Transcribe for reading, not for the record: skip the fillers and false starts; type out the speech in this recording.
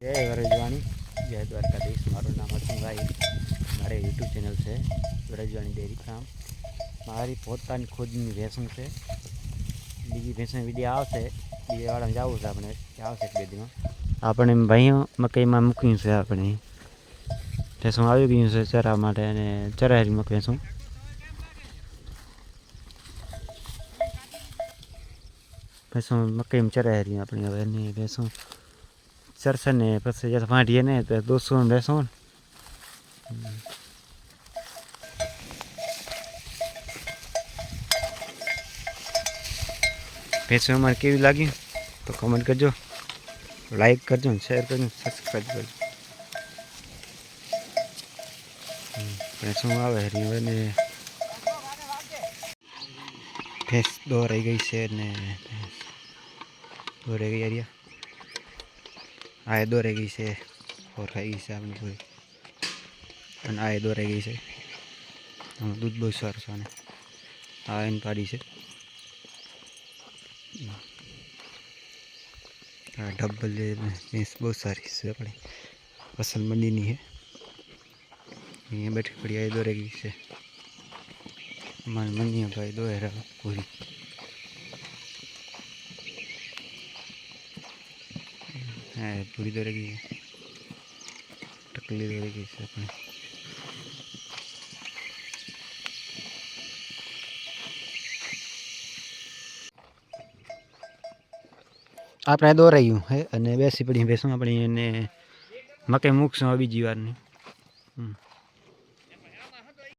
જય વરજવાણી, જય દ્વારકાધીશ। મારું નામ હસનભાઈ, મારે યુટ્યુબ ચેનલ છે વરજવાણી ડેરી ફાર્મ। મારી પોતાની ખુદની ભેંસું છે। બીજી ભેંસનો વિડીયો આવશે, બીજાવાળાને જવું છે આપણે, આવશે એક બે દીમાં। આપણે ભાઈઓ મકાઈમાં મૂક્યું છે, આપણે ભેંસું આવી ગયું છે ચરા માટે, અને ચરાહેરીમાં ભેંસું મકાઈમાં ચરાહેરી આપણે હવે એની ભેંસું चरसे ने पीछे जैसे फाटिए ने तो 200 भैंसों भैंसों हमारे केवी लगी तो कमेंट करजो, लाइक करजो, शेयर करजो, सब्सक्राइब करजो। भैंसों आवे हरी ने भैंस दो रही गई से ने दो रह गई यारिया आए दो रह गई से और रह गई से आपने पूरी आए दो रह गई से दूध बहुत सारा साने आ इन पाड़ी से डबल भैंस बहुत सारी से अपनी फसल मंडी नहीं है, ये बैठी पड़ी आए दो रह गई से हमारी मंडी भाई दो है पूरी पूरी दो रह गई है, टकली दो रह गई से अपने આપણે દો રહ્યું હે અને બેસી પડી બેસું આપણી એને મકાઈ મૂકશું બીજી વારની।